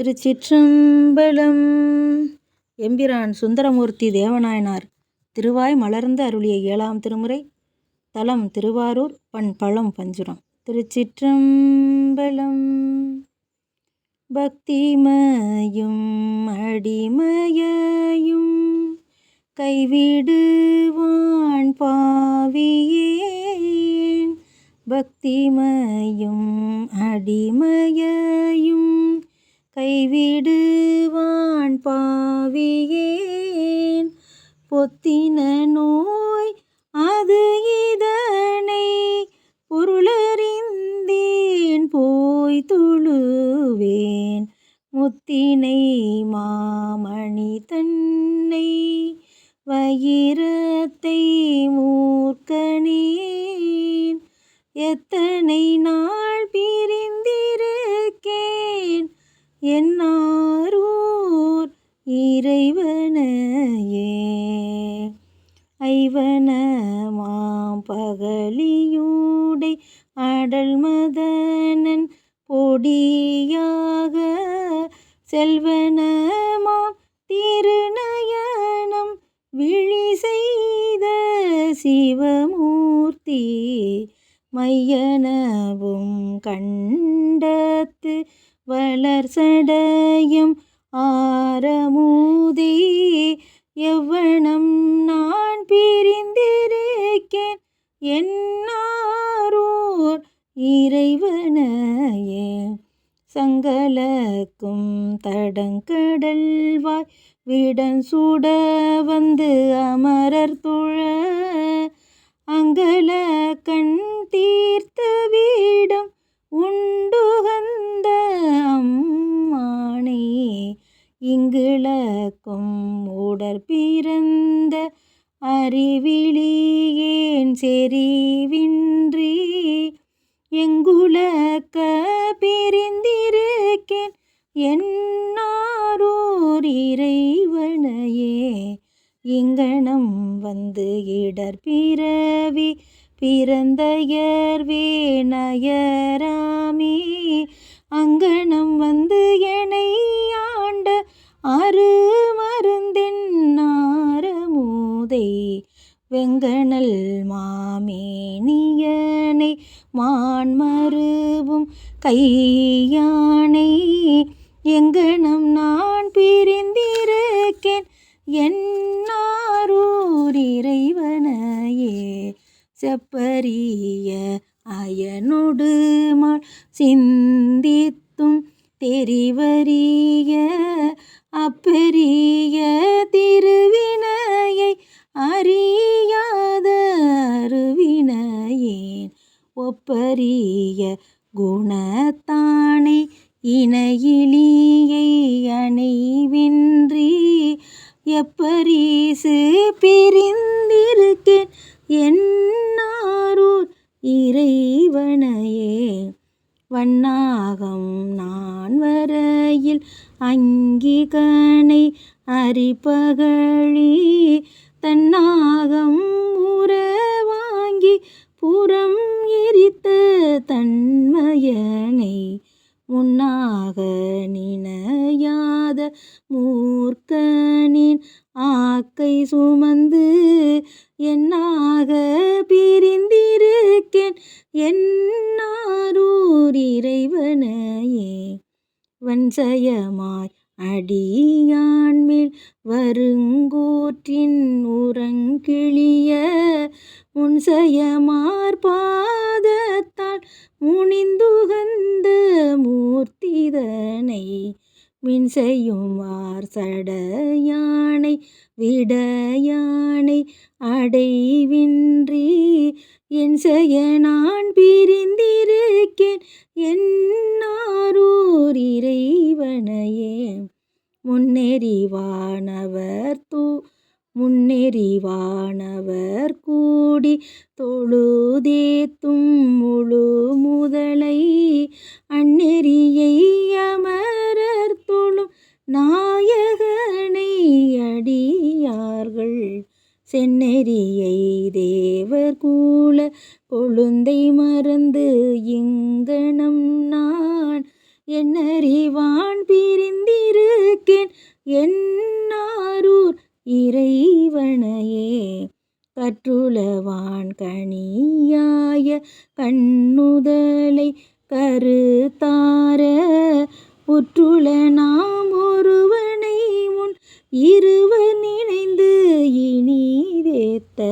திருச்சிற்றம்பலம். எம்பிரான் சுந்தரமூர்த்தி தேவநாயனார் திருவாய் மலர்ந்து அருளிய 7ஆம் திருமுறை. தலம் திருவாரூர். பண் பழம் பஞ்சுரம். திருச்சிற்றம்பலம். பக்திமயும் அடிமையையும் கைவிடுவான் பாவியேன். பக்திமயும் அடிமையையும் கைவிடுவான் பாவியேன். பொத்தின நோய் அது இதனை பொருளறிந்தேன் போய் தொழுவேன். முத்தினை மாமணி தன்னை வயிரத்தை மூர்க்கனேன். எத்தனை நாள் பிரிந்திருக்கேன் என்னாரூர் இறைவனையே. ஐவனமாம் பகலியூடை அடல் மதனன் பொடியாக செல்வனமாம் திருநயனம் விழி செய்த சிவமூர்த்தி. மையனவும் கண்டத்து வளர் சடையும் ஆரமுதே. எவ்வனம் நான் பிரிந்திருக்கேன் என்னாரூர் இறைவனையே. சங்கலக்கும் தடங்கடல்வாய் விடன் சுட வந்து அமரர் துழ. அங்கல கண் தீர்த்த வீடம் உண்டுகந்த அம்மானே. இங்கிழக்கும் உடற்பிறந்த அறிவிலியேன் செறிவின்றி எங்குலக்க பிரிந்திருக்கேன் என்னாரூர் இறைவனையே. இங்கனம் வந்து இடர்பிறவி பிறந்தயர்வே நயராமே. அங்கனம் வந்து எனை ஆண்ட அருமருந்தின் நாரமுதை. வெங்கணல் மாமேனியனை மான்மருவும் கையானை. எங்கனம் நான் பிரிந்திருக்கேன் என்னாரூர் இறைவனையே. செப்பரிய அயனொடு மால் சிந்தித்தும் தெரிவரிய அப்பெரிய திருவினையை அறியாத அருவினையேன். ஒப்பரிய குணத்தானை இணையிலியை அணைவின்றி எப்பரிசு பிரிந்திருக்கேன் என்னாரூர் இறைவனையே. வண்ணாகம் நான் வரையில் அங்கிகனை அரிப்பகழி தன்னாகம் உறவாங்கி புறம் எரித்த தன்மயனை. முன்னாக நினையாத மூர்க்கனின் ஆக்கை சுமந்து என்னாக பிரிந்திருக்கேன் என்னாரூர் இறைவனையே. வன்சயமாய் அடியான்மேல் வருங்கூற்றின் உரங்கிழிய முன்சயமார் பாதத்தால் முனிந்துகந்த மூர்த்திதனை. மின்செய்யும் வார் சடையானை விடையானை அடைவின்றி என் செய்ய நான் பிரிந்திருக்கேன் என்னாரூர் இறைவனையே. முன்னெறிவானவர் கூடி தொழுதேத்தும் முழு முதலை. அந்நெறியை அமரர் தொழும் நாயகனை அடியார்கள். செந்நெறியை தேவர் கூல கொழுந்தை மறந்து இங்கனம் நான் என்னறிவான் பிரிந்திருக்கேன் என்னாரூர் இறைவனையே. கற்றுளவான் கனியாய கண்ணுதலை கருத்தார உற்றுள நாம் ஒருவனை முன் இருவர் நினைந்து இனிதேத்த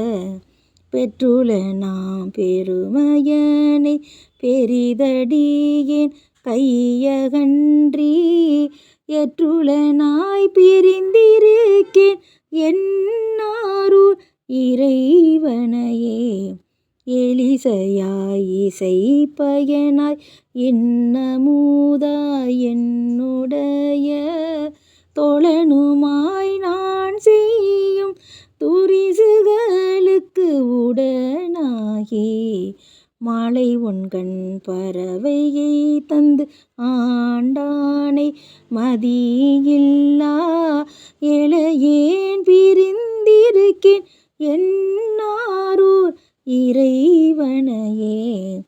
பெற்றுள நாம் பெருமையனை பெரிதடியேன் கையகன்றி எற்றுள நாய் பிரிந்திருக்கேன் என்னாரூர் இறைவனையே. எலிசையாய் இசை பயனாய் இன்னமுதாய் என்னுடைய தோழனுமாய் நான் செய்யும் துரிசுகளுக்கு உடனாகி மாலை உண்கண் பறவையை தந்து ஆண்டானை மதியில்லா எழையேன் பிரிந்திருக்கேன் என்னாரூர் இறைவனையே.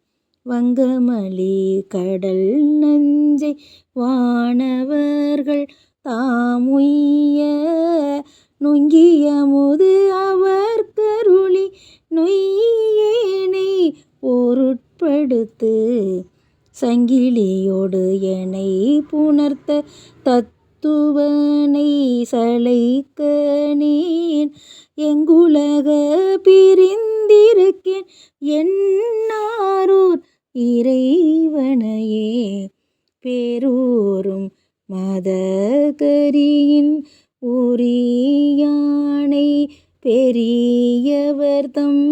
வங்கமலி கடல் நஞ்சை வானவர்கள் தாமுய்ய நுங்கிய முது அவர் கருளி நொய்யேனை பொருட்படுத்து சங்கிலியோடு என்னை புணர்த்த தத்துவனை சளைக்கணேன் எங்குலக பிரிந்திருக்கேன் என்னாரூர் இறைவனையே. பேரூரும் மதகரியின் உரியானை பெரியவர்தம்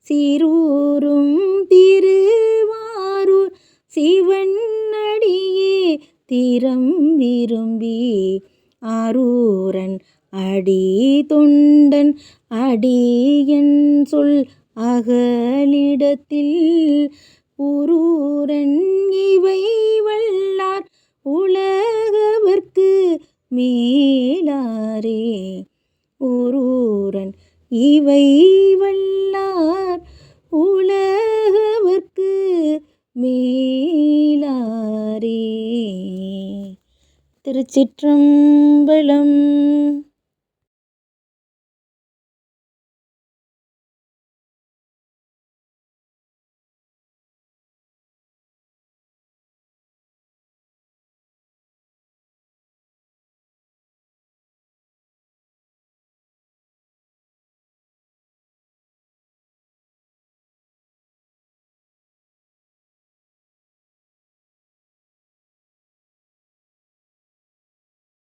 சீரூரும் திருவாரூர் சிவனடியே திறம் விரும்பி ஆரூரன் அடி தொண்டன் அடியன் சொல் அகலிடத்தில் உரூரன் இவை வல்லார் உலகவர்க்கு மேலாரே. உரூரன் இவை வல்லார் உலகவர்க்கு மேலாரே. திருச்சிற்றம்பலம்.